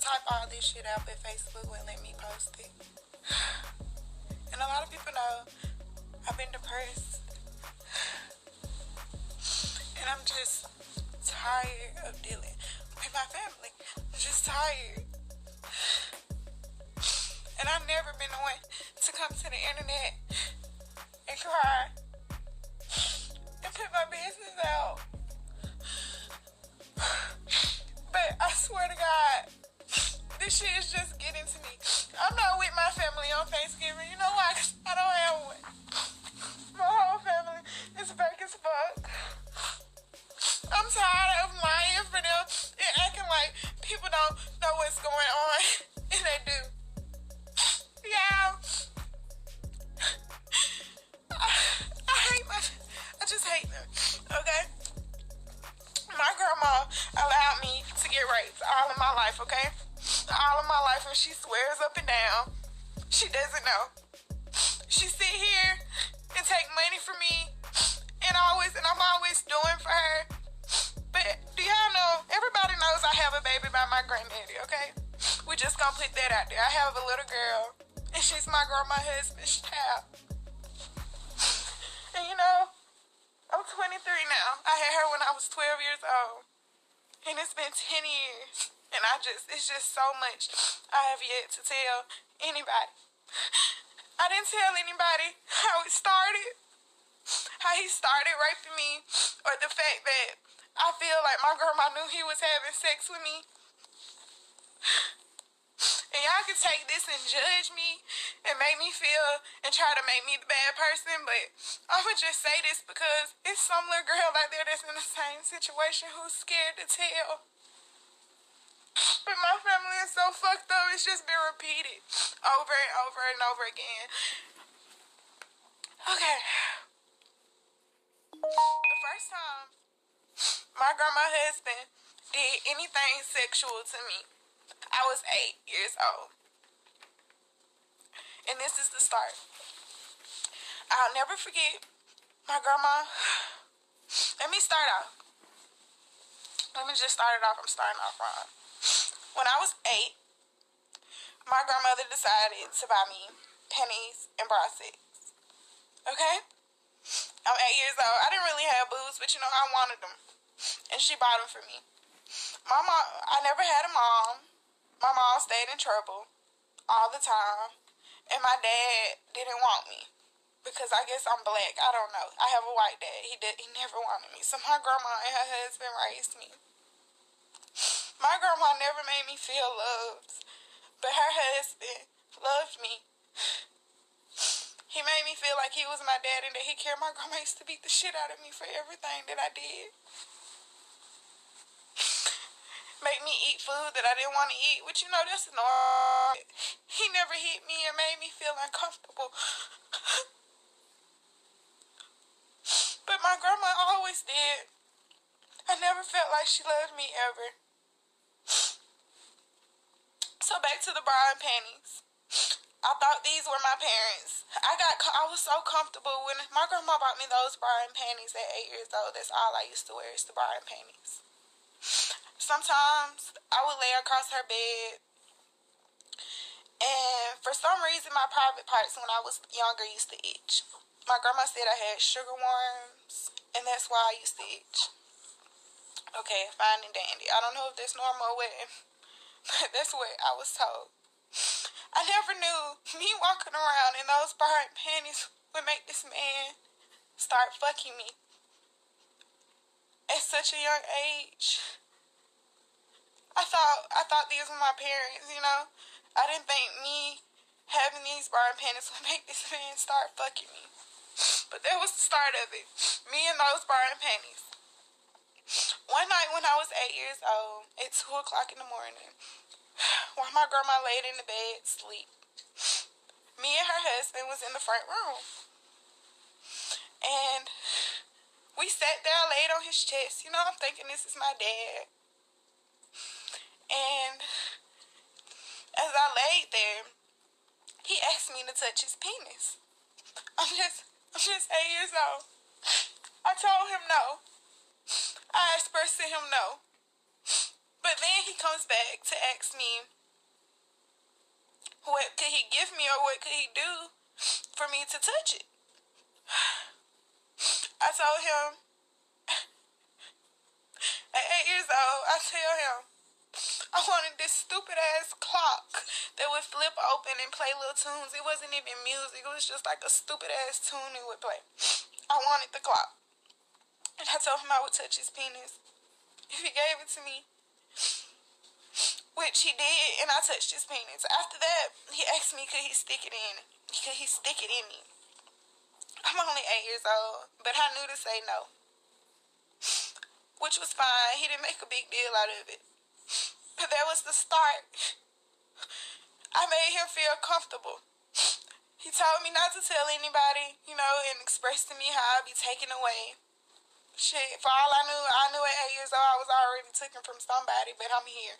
type all this shit out, but Facebook wouldn't let me post it. And a lot of people know I've been depressed. And I'm just tired of dealing with my family. I'm just tired. And I've never been the one to come to the internet and cry and put my business out. But I swear to God, this shit is just getting to me. I'm not with my family on Thanksgiving. You know why? 'Cause I don't have one. My whole family is fake as fuck. I'm tired of lying for them and acting like people don't know what's going on. And they do. Yeah. I just hate them. Okay? My grandma allowed me to get raped all of my life, okay? All of my life, and she swears up and down she doesn't know. She sit here and take money from me and I'm always doing for her. But do y'all know, everybody knows I have a baby by my granddaddy, okay? We just gonna put that out there. I have a little girl, and she's my grandma's husband's child. And you know, I'm 23 now. I had her when I was 12 years old. And it's been 10 years. And it's just so much I have yet to tell anybody. I didn't tell anybody how it started, how he started raping me, or the fact that I feel like my grandma knew he was having sex with me. And y'all can take this and judge me and make me feel and try to make me the bad person, but I'ma just say this because it's some little girl out there that's in the same situation who's scared to tell. But my family is so fucked up, it's just been repeated over and over and over again. Okay. The first time my grandma's husband did anything sexual to me, I was 8 years old. And this is the start. I'll never forget my grandma. Let me just start it off. I'm starting off wrong. When I was 8, my grandmother decided to buy me pennies and bra sets. Okay? I'm 8 years old. I didn't really have boobs, but you know, I wanted them. And she bought them for me. My mom, I never had a mom. My mom stayed in trouble all the time. And my dad didn't want me. Because I guess I'm black. I don't know. I have a white dad. He never wanted me. So my grandma and her husband raised me. My grandma never made me feel loved. But her husband loved me. He made me feel like he was my dad and that he cared. My grandma used to beat the shit out of me for everything that I did. Make me eat food that I didn't want to eat, which, you know, that's normal. He never hit me and made me feel uncomfortable. But my grandma always did. I never felt like she loved me ever. So back to the bra and panties. I thought these were my parents. I was so comfortable when my grandma bought me those bra and panties at 8 years old. That's all I used to wear is the bra and panties. Sometimes I would lay across her bed, and for some reason my private parts when I was younger used to itch. My grandma said I had sugar worms, and that's why I used to itch. Okay, fine and dandy. I don't know if that's normal or what, but that's what I was told. I never knew me walking around in those bra and panties would make this man start fucking me at such a young age. I thought these were my parents, you know. I didn't think me having these bra and panties would make this man start fucking me. But that was the start of it. Me and those bra and panties. One night when I was 8 years old, at 2 o'clock in the morning, while my grandma laid in the bed asleep, me and her husband was in the front room. And we sat there, laid on his chest. You know, I'm thinking this is my dad. And as I laid there, he asked me to touch his penis. I'm just 8 years old. I told him no. I expressed to him no. But then he comes back to ask me What could he give me, or what could he do for me to touch it? I told him, at 8 years old, I tell him, I wanted this stupid ass clock that would flip open and play little tunes. It wasn't even music. It was just like a stupid ass tune it would play. I wanted the clock. And I told him I would touch his penis if he gave it to me. Which he did, and I touched his penis. After that, he asked me could he stick it in. Could he stick it in me? I'm only 8 years old, but I knew to say no. Which was fine. He didn't make a big deal out of it. But that was the start. I made him feel comfortable. He told me not to tell anybody, and expressed to me how I'd be taken away. Shit, for all I knew at 8 years old I was already taken from somebody, but I'm here.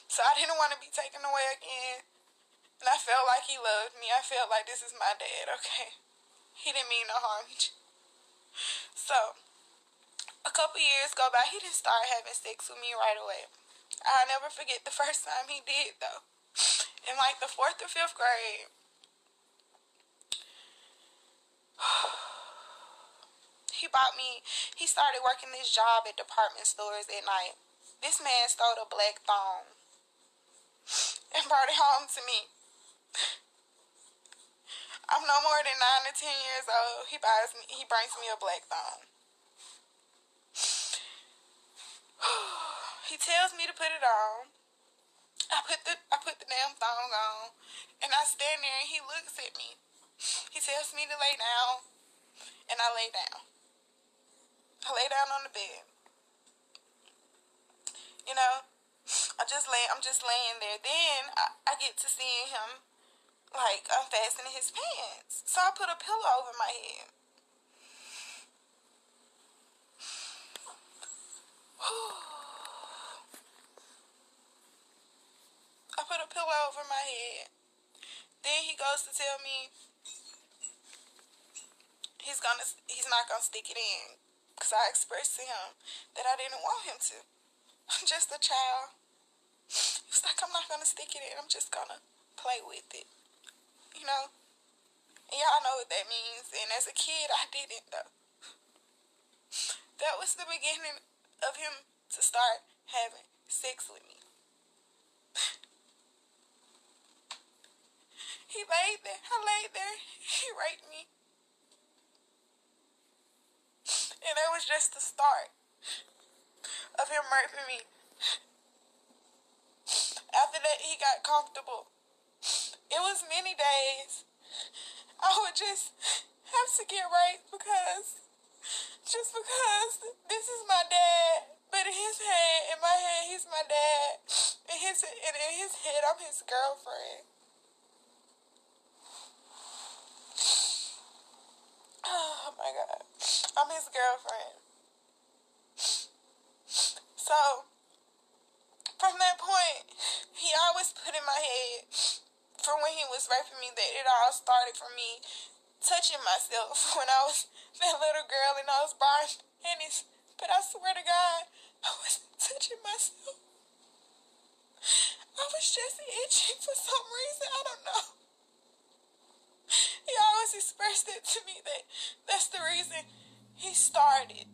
So I didn't want to be taken away again. And I felt like he loved me. I felt like this is my dad, okay? He didn't mean no harm. So, a couple years go by, he didn't start having sex with me right away. I'll never forget the first time he did, though. In like the 4th or 5th grade. He started working this job at department stores at night. This man stole a black thong and brought it home to me. I'm no more than 9 or 10 years old. He brings me a black thong. He tells me to put it on. I put the damn thong on, and I stand there and he looks at me. He tells me to lay down, and I lay down. I lay down on the bed. I'm just laying there. Then I get to seeing him like unfastening his pants. So I put a pillow over my head. I put a pillow over my head. Then he goes to tell me he's not gonna stick it in, because I expressed to him that I didn't want him to. I'm just a child. He's like, I'm not gonna stick it in. I'm just gonna play with it. And y'all know what that means. And as a kid, I didn't though. That was the beginning of him to start having sex with me. He laid there. I laid there. He raped me. And that was just the start of him raping me. After that, he got comfortable. It was many days I would just have to get raped because this is my dad. But in his head, in my head, he's my dad. In his head, I'm his girlfriend. Oh my God. I'm his girlfriend. So, from that point, he always put in my head, from when he was raping me, that it all started from me touching myself when I was that little girl and I was buying panties. But I swear to God, I wasn't touching myself. I was just itching for some reason. I don't know. He always expressed it to me that that's the reason he started.